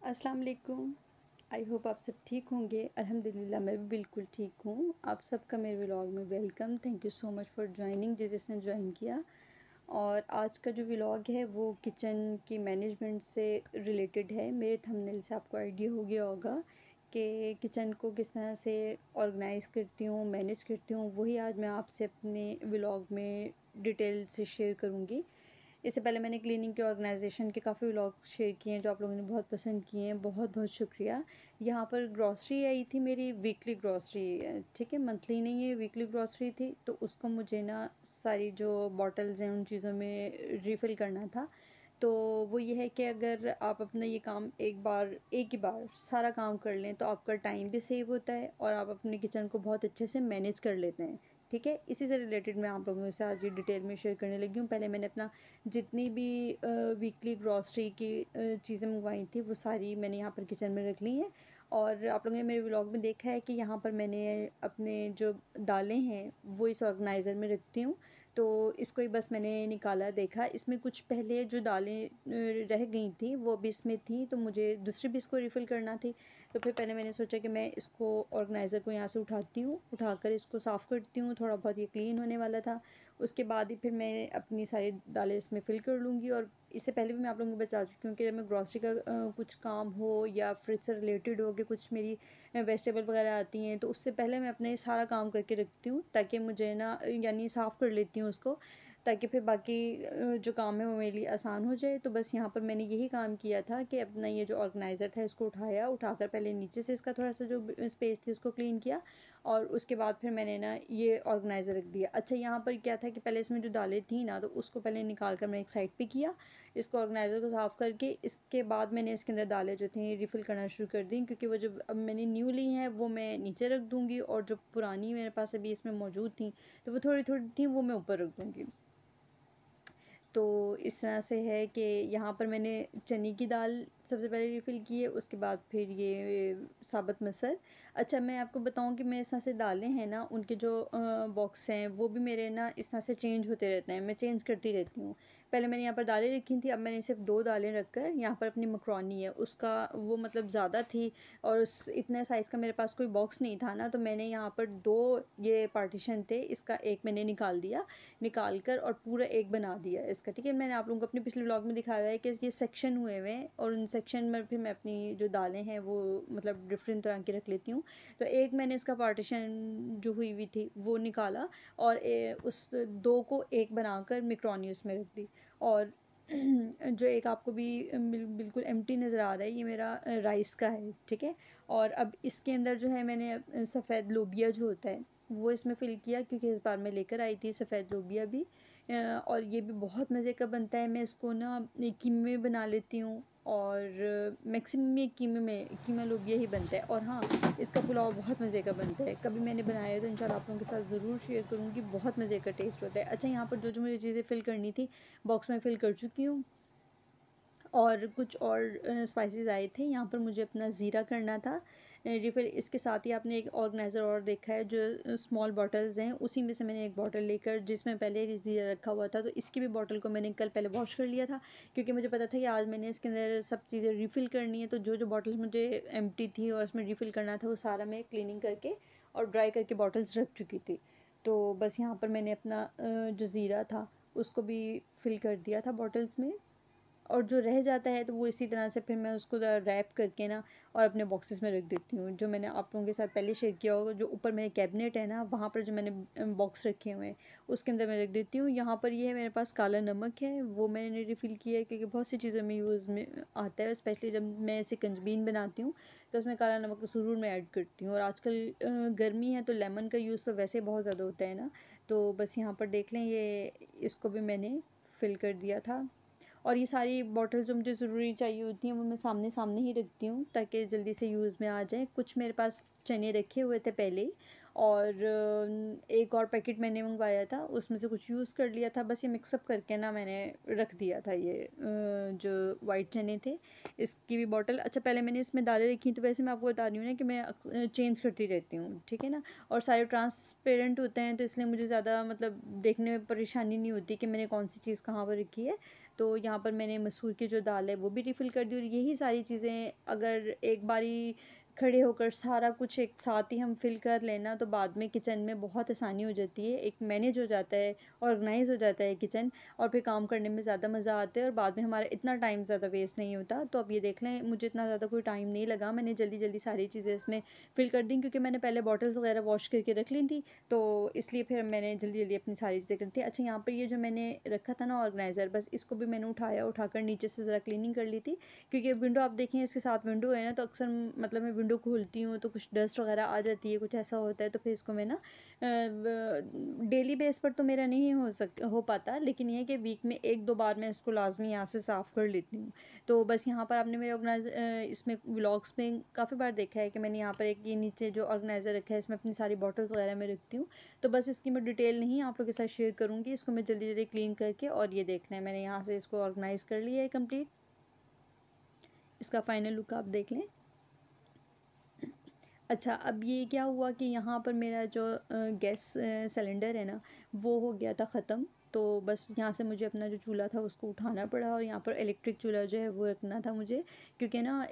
अस्सलाम वालेकुम। I hope आप सब ठीक होंगे। अल्हम्दुलिल्लाह मैं भी बिल्कुल ठीक हूँ। आप सबका मेरे व्लॉग में welcome. Thank you so much for joining जिसने ज्वाइन किया। और आज का जो व्लॉग है वो किचन की मैनेजमेंट से रिलेटेड है। मेरे थंबनेल से आपको आइडिया हो गया होगा कि किचन को किस तरह से ऑर्गेनाइज़ करती हूँ, मैनेज करती हूँ। वही आज मैं आपसे अपने व्लॉग में डिटेल से शेयर करूँगी। इससे पहले मैंने क्लीनिंग के ऑर्गेनाइजेशन के काफ़ी व्लॉग शेयर किए हैं जो आप लोगों ने बहुत पसंद किए हैं। बहुत बहुत शुक्रिया। यहाँ पर ग्रॉसरी आई थी मेरी, वीकली ग्रॉसरी, ठीक है, मंथली नहीं है, वीकली ग्रॉसरी थी। तो उसको मुझे ना सारी जो बॉटल्स हैं उन चीज़ों में रिफ़िल करना था। तो वो ये है कि अगर आप अपना ये काम एक ही बार सारा काम कर लें तो आपका टाइम भी सेव होता है और आप अपने किचन को बहुत अच्छे से मैनेज कर लेते हैं। ठीक है, इसी से रिलेटेड मैं आप लोगों से आज ये डिटेल में शेयर करने लगी हूँ। पहले मैंने अपना जितनी भी वीकली ग्रॉसरी की चीज़ें मंगवाई थी वो सारी मैंने यहाँ पर किचन में रख ली हैं। और आप लोगों ने मेरे व्लॉग में देखा है कि यहाँ पर मैंने अपने जो दालें हैं वो इस ऑर्गेनाइज़र में रखती हूँ। तो इसको ही बस मैंने निकाला, देखा इसमें कुछ पहले जो दालें रह गई थी वो भी इसमें थी, तो मुझे दूसरी भी इसको रिफ़िल करना थी। तो फिर पहले मैंने सोचा कि मैं इसको ऑर्गेनाइज़र को यहाँ से उठाती हूँ, उठाकर इसको साफ़ करती हूँ, थोड़ा बहुत ये क्लीन होने वाला था। उसके बाद ही फिर मैं अपनी सारी दालें इसमें फ़िल कर लूँगी। और इससे पहले भी मैं आप लोगों को बता चुकी हूँ कि जब मैं ग्रॉसरी का कुछ काम हो या फ्रिज से रिलेटेड हो कि कुछ मेरी वेजिटेबल वगैरह आती हैं तो उससे पहले मैं अपना ये सारा काम करके रखती हूँ, ताकि मुझे ना यानी साफ़ कर लेती हूँ उसको, ताकि फिर बाकी जो काम है वो मेरे लिए आसान हो जाए। तो बस यहाँ पर मैंने यही काम किया था कि अपना ये जो ऑर्गेनाइज़र था इसको उठाया, उठाकर पहले नीचे से इसका थोड़ा सा जो स्पेस थी उसको क्लीन किया और उसके बाद फिर मैंने ना ये ऑर्गेनाइज़र रख दिया। अच्छा, यहाँ पर क्या था कि पहले इसमें जो दालें थी ना तो उसको पहले निकाल कर मैंने एक साइड पे किया, इसको ऑर्गेनाइज़र को साफ़ करके। इसके बाद मैंने इसके अंदर दालें जो थी रिफ़िल करना शुरू कर दी, क्योंकि वो जो अब मैंने न्यू ली हैं वो मैं नीचे रख दूँगी और जो पुरानी मेरे पास अभी इसमें मौजूद थी तो वो थोड़ी थोड़ी थी वो मैं ऊपर रख दूँगी। तो इस तरह से है कि यहाँ पर मैंने चने की दाल सबसे पहले रिफ़िल की है, उसके बाद फिर ये साबुत मसर। अच्छा, मैं आपको बताऊँ कि मैं इस तरह से दालें हैं ना उनके जो बॉक्स हैं वो भी मेरे ना इस तरह से चेंज होते रहते हैं, मैं चेंज करती रहती हूँ। पहले मैंने यहाँ पर दालें रखी थी, अब मैंने सिर्फ 2 दालें रख कर यहाँ पर अपनी मकरोनी है उसका वो मतलब ज़्यादा थी और उस इतने साइज़ का मेरे पास कोई बॉक्स नहीं था ना, तो मैंने यहाँ पर 2 ये पार्टीशन थे, इसका एक मैंने निकाल दिया, निकाल कर और पूरा एक बना दिया इसका। ठीक है, मैंने आप लोगों को अपने पिछले व्लॉग में दिखाया है कि ये सेक्शन हुए हुए हैं और उन सेक्शन में फिर मैं अपनी जो दालें हैं वो मतलब डिफरेंट तरह की रख लेती हूँ। तो एक मैंने इसका पार्टीशन जो हुई हुई थी वो निकाला और उस 2 को एक बनाकर मैक्रोनी उसमें रख दी। और जो एक आपको भी बिल्कुल एम्प्टी नज़र आ रहा है ये मेरा राइस का है। ठीक है, और अब इसके अंदर जो है मैंने सफ़ेद लोबिया जो होता है वो इसमें फ़िल किया, क्योंकि इस बार मैं लेकर आई थी सफ़ेद लोबिया भी। और ये भी बहुत मज़े का बनता है। मैं इसको ना कीमे में बना लेती हूँ और मैक्सिमम ये कीमा लोबिया ही बनता है। और हाँ, इसका पुलाव बहुत मज़े का बनता है, कभी मैंने बनाया तो इंशाल्लाह आप लोगों के साथ ज़रूर शेयर करूँगी, बहुत मज़े का टेस्ट होता है। अच्छा, यहाँ पर जो जो मुझे चीज़ें फ़िल करनी थी बॉक्स में फ़िल कर चुकी हूँ। और कुछ और स्पाइसेस आए थे, यहाँ पर मुझे अपना ज़ीरा करना था रिफ़िल। इसके साथ ही आपने एक ऑर्गेनाइज़र और देखा है जो स्मॉल बॉटल्स हैं, उसी में से मैंने एक बॉटल लेकर जिसमें पहले ही ज़ीरा रखा हुआ था, तो इसकी भी बॉटल को मैंने कल पहले वॉश कर लिया था, क्योंकि मुझे पता था कि आज मैंने इसके अंदर सब चीज़ें रिफ़िल करनी है। तो जो जो बॉटल्स मुझे एम्प्टी थी और उसमें रिफ़िल करना था वो सारा मैं क्लीनिंग करके और ड्राई करके बॉटल्स रख चुकी थी। तो बस यहाँ पर मैंने अपना जो ज़ीरा था उसको भी फ़िल कर दिया था बॉटल्स में। और जो रह जाता है तो वो इसी तरह से फिर मैं उसको रैप करके ना और अपने बॉक्सेस में रख देती हूँ। जो मैंने आप लोगों के साथ पहले शेयर किया होगा, जो ऊपर मेरे कैबिनेट है ना वहाँ पर जो मैंने बॉक्स रखे हुए हैं उसके अंदर मैं रख देती हूँ। यहाँ पर ये है मेरे पास काला नमक है, वो मैंने रिफ़िल किया है क्योंकि बहुत सी चीज़ों में यूज़ में आता है, स्पेशली जब मैं ऐसे कंजबीन बनाती हूँ तो उसमें काला नमक ज़रूर मैं ऐड करती हूँ। और आजकल गर्मी है तो लेमन का यूज़ तो वैसे बहुत ज़्यादा होता है ना, तो बस यहाँ पर देख लें ये इसको भी मैंने फ़िल कर दिया था। और ये सारी बॉटल जो मुझे ज़रूरी चाहिए होती हैं वो मैं सामने सामने ही रखती हूँ ताकि जल्दी से यूज़ में आ जाए। कुछ मेरे पास चने रखे हुए थे पहले ही और एक और पैकेट मैंने मंगवाया था उसमें से कुछ यूज़ कर लिया था, बस ये मिक्सअप करके ना मैंने रख दिया था ये जो वाइट चने थे इसकी भी बॉटल। अच्छा, पहले मैंने इसमें दालें रखी, तो वैसे मैं आपको बता रही हूँ ना कि मैं चेंज करती रहती हूँ, ठीक है ना। और सारे ट्रांसपेरेंट होते हैं तो इसलिए मुझे ज़्यादा मतलब देखने में परेशानी नहीं होती कि मैंने कौन सी चीज़ कहाँ पर रखी है। तो यहाँ पर मैंने मसूर की जो दाल है वो भी रिफ़िल कर दी। और यही सारी चीज़ें अगर एक बारी खड़े होकर सारा कुछ एक साथ ही हम फ़िल कर लें तो बाद में किचन में बहुत आसानी हो जाती है, एक मैनेज हो जाता है, ऑर्गेनाइज़ हो जाता है किचन, और फिर काम करने में ज़्यादा मज़ा आता है और बाद में हमारा इतना टाइम ज़्यादा वेस्ट नहीं होता। तो अब ये देख लें, मुझे इतना ज़्यादा कोई टाइम नहीं लगा, मैंने जल्दी-जल्दी सारी चीज़ें इसमें फ़िल कर दी क्योंकि मैंने पहले बॉटल्स वगैरह वॉश करके रख ली थी, तो इसलिए फिर मैंने जल्दी-जल्दी अपनी सारी चीज़ें कर दी। अच्छा, यहाँ पर ये जो मैंने रखा था ना ऑर्गेनाइज़र, बस इसको भी मैंने उठाकर नीचे से ज़रा क्लीनिंग कर ली थी, क्योंकि विंडो आप देखें इसके साथ विंडो है ना, तो अक्सर मतलब मैं विंडो खोलती हूँ तो कुछ डस्ट वगैरह आ जाती है, कुछ ऐसा होता है, तो फिर इसको मैं ना डेली बेस पर तो मेरा नहीं हो पाता, लेकिन ये है कि वीक में 1-2 बार मैं इसको लाज़मी यहाँ से साफ़ कर लेती हूँ। तो बस यहाँ पर आपने मेरे इसमें व्लॉग्स में काफ़ी बार देखा है कि मैंने यहाँ पर एक ये नीचे जो ऑर्गेनाइज़र रखा है इसमें अपनी सारी बॉटल्स वगैरह मैं रखती हूँ। तो बस इसकी मैं डिटेल नहीं आप लोगों के साथ शेयर करूँगी, इसको मैं जल्दी-जल्दी क्लीन करके, और ये देख लें मैंने यहाँ से इसको ऑर्गेनाइज़ कर लिया है कंप्लीट। इसका फाइनल लुक आप देख लें। अच्छा, अब ये क्या हुआ कि यहाँ पर मेरा जो गैस सिलेंडर है ना, वो हो गया था ख़त्म। तो बस यहाँ से मुझे अपना जो चूल्हा था उसको उठाना पड़ा, और यहाँ पर इलेक्ट्रिक चूल्हा जो है वो रखना था मुझे, क्योंकि ना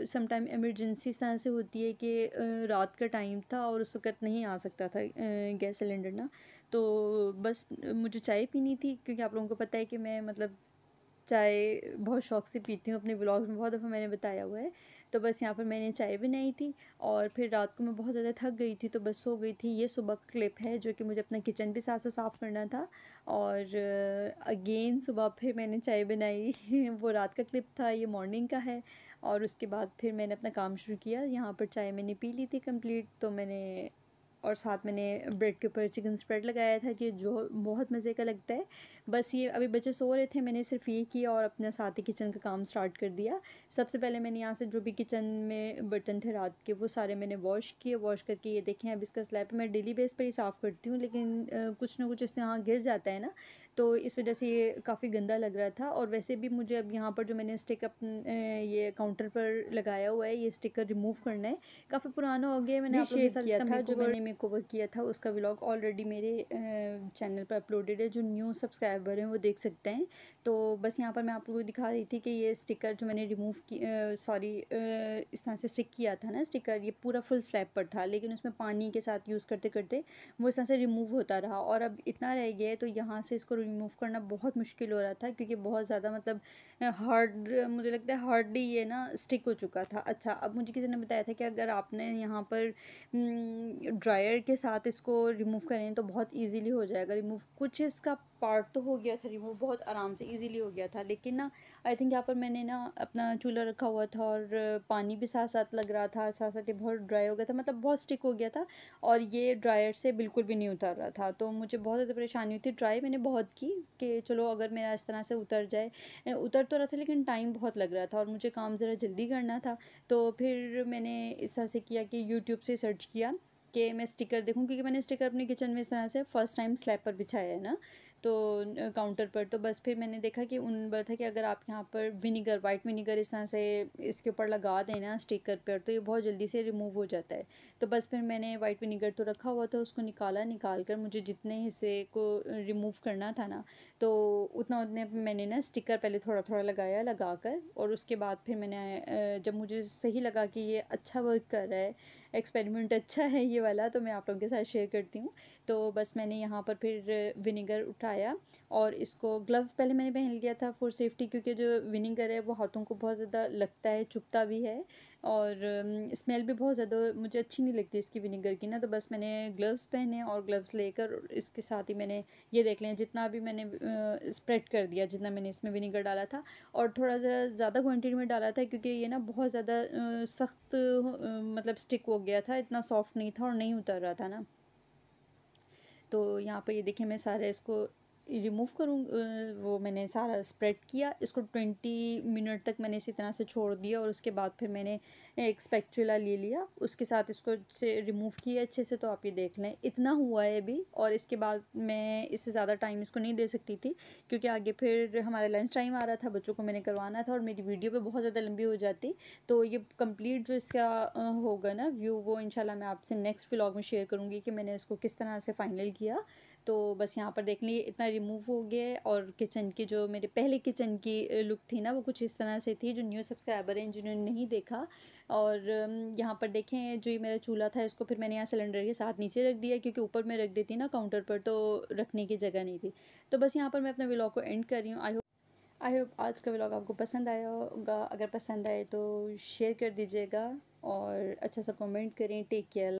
सम टाइम इमरजेंसी इस तरह से होती है कि रात का टाइम था और उस वक़्त नहीं आ सकता था गैस सिलेंडर ना। तो बस मुझे चाय पीनी थी, क्योंकि आप लोगों को पता है कि मैं मतलब चाय बहुत शौक़ से पीती हूँ, अपने व्लॉग्स में बहुत दफ़ा मैंने बताया हुआ है। तो बस यहाँ पर मैंने चाय बनाई थी, और फिर रात को मैं बहुत ज़्यादा थक गई थी तो बस सो गई थी। ये सुबह का क्लिप है जो कि मुझे अपना किचन भी साथ साथ साफ़ करना था, और अगेन सुबह फिर मैंने चाय बनाई वो रात का क्लिप था, ये मॉर्निंग का है। और उसके बाद फिर मैंने अपना काम शुरू किया। यहाँ पर चाय मैंने पी ली थी कंप्लीट, तो मैंने और साथ मैंने ब्रेड के ऊपर चिकन स्प्रेड लगाया था, कि जो बहुत मज़े का लगता है। बस ये अभी बच्चे सो रहे थे, मैंने सिर्फ ये किया और अपने साथ ही किचन का काम स्टार्ट कर दिया। सबसे पहले मैंने यहाँ से जो भी किचन में बर्तन थे रात के, वो सारे मैंने वॉश किए। वॉश करके ये देखें, अब इसका स्लैब मैं डेली बेस पर ही साफ़ करती हूँ, लेकिन कुछ ना कुछ इससे यहाँ गिर जाता है ना, तो इस वजह से ये काफ़ी गंदा लग रहा था। और वैसे भी मुझे अब यहाँ पर जो मैंने ये काउंटर पर लगाया हुआ है, ये स्टिकर रिमूव करना है, काफ़ी पुराना हो गया है। मैंने आप लोगों के साथ इसका जो मैंने मेकओवर किया था उसका व्लॉग ऑलरेडी मेरे चैनल पर अपलोडेड है, जो न्यू सब्सक्राइबर हैं वो देख सकते हैं। तो बस यहाँ पर मैं आप लोगों को दिखा रही थी कि ये स्टिकर जो मैंने रिमूव की इस तरह से स्टिक किया था ना स्टिकर, ये पूरा फुल स्लैब पर था, लेकिन उसमें पानी के साथ यूज़ करते करते वो इस तरह से रिमूव होता रहा, और अब इतना रह गया है तो यहाँ से इसको रिमूव करना बहुत मुश्किल हो रहा था, क्योंकि बहुत ज़्यादा मतलब हार्ड, मुझे लगता है हार्डली ये ना स्टिक हो चुका था। अच्छा, अब मुझे किसी ने बताया था कि अगर आपने यहाँ पर ड्रायर के साथ इसको रिमूव करें तो बहुत इजीली हो जाएगा रिमूव। कुछ इसका पार्ट तो हो गया था रिमूव, बहुत आराम से इजीली हो गया था, लेकिन ना आई थिंक यहाँ पर मैंने ना अपना चूल्हा रखा हुआ था और पानी भी साथ साथ लग रहा था, साथ साथ ये बहुत ड्राई हो गया था, मतलब बहुत स्टिक हो गया था, और ये ड्रायर से बिल्कुल भी नहीं उतर रहा था। तो मुझे बहुत ज़्यादा परेशानी हुई थी। ट्राई मैंने बहुत की कि चलो अगर मेरा इस तरह से उतर जाए, उतर तो रहा था लेकिन टाइम बहुत लग रहा था और मुझे काम ज़रा जल्दी करना था। तो फिर मैंने इस तरह से किया कि यूट्यूब से सर्च किया कि मैं स्टिकर देखूं, क्योंकि मैंने स्टिकर अपने किचन में इस तरह से फ़र्स्ट टाइम स्लैब पर बिछाया है ना, तो काउंटर पर। तो बस फिर मैंने देखा कि उन बोला था कि अगर आप यहाँ पर विनीगर, वाइट विनीगर इस तरह से इसके ऊपर लगा देना स्टिकर पर, तो ये बहुत जल्दी से रिमूव हो जाता है। तो बस फिर मैंने वाइट विनीगर तो रखा हुआ था, उसको निकाल कर मुझे जितने हिस्से को रिमूव करना था ना, तो उतने मैंने ना स्टिकर पहले थोड़ा थोड़ा लगा कर, और उसके बाद फिर मैंने जब मुझे सही लगा कि ये अच्छा वर्क कर रहा है, एक्सपेरिमेंट अच्छा है ये वाला, तो मैं आप लोगों के साथ शेयर करती हूँ। तो बस मैंने यहाँ पर फिर विनेगर उठाया, और इसको ग्लव पहले मैंने पहन लिया था फॉर सेफ्टी, क्योंकि जो विनेगर है वो हाथों को बहुत ज़्यादा लगता है, चुभता भी है, और स्मेल भी बहुत ज़्यादा मुझे अच्छी नहीं लगती इसकी विनेगर की ना। तो बस मैंने ग्लव्स पहने, और ग्लव्स लेकर इसके साथ ही मैंने ये देख लें जितना भी मैंने स्प्रेड कर दिया, जितना मैंने इसमें विनेगर डाला था, और थोड़ा ज़्यादा क्वांटिटी में डाला था, क्योंकि ये ना बहुत ज़्यादा सख्त मतलब स्टिक हो गया था, इतना सॉफ्ट नहीं था और नहीं उतर रहा था ना। तो यहाँ पर ये देखिए मैं सारा इसको रिमूव करूँ, वो मैंने सारा स्प्रेड किया, इसको 20 मिनट तक मैंने इसी तरह से छोड़ दिया, और उसके बाद फिर मैंने एक स्पैचुला ले लिया, उसके साथ इसको से रिमूव किया अच्छे से। तो आप ये देख लें इतना हुआ है अभी, और इसके बाद मैं इससे ज़्यादा टाइम इसको नहीं दे सकती थी, क्योंकि आगे फिर हमारा लंच टाइम आ रहा था, बच्चों को मैंने करवाना था, और मेरी वीडियो पे बहुत ज़्यादा लंबी हो जाती। तो ये कंप्लीट जो इसका होगा ना व्यू, वो इंशाल्लाह मैं आपसे नेक्स्ट व्लॉग में शेयर करूँगी कि मैंने इसको किस तरह से फाइनल किया। तो बस यहाँ पर देख लीजिए इतना रिमूव हो गया है। और किचन की जो मेरे पहले किचन की लुक थी ना, वो कुछ इस तरह से थी। जो न्यू सब्सक्राइबर हैं जिन्होंने नहीं देखा, और यहाँ पर देखें जो ये मेरा चूल्हा था, इसको फिर मैंने यहाँ सिलेंडर के साथ नीचे रख दिया, क्योंकि ऊपर मैं रख देती ना काउंटर पर तो रखने की जगह नहीं थी। तो बस यहाँ पर मैं अपने व्लॉग को एंड कर रही हूँ। आई होप आज का व्लॉग आपको पसंद आया होगा। अगर पसंद आए तो शेयर कर दीजिएगा और अच्छा सा कमेंट करें। Take care.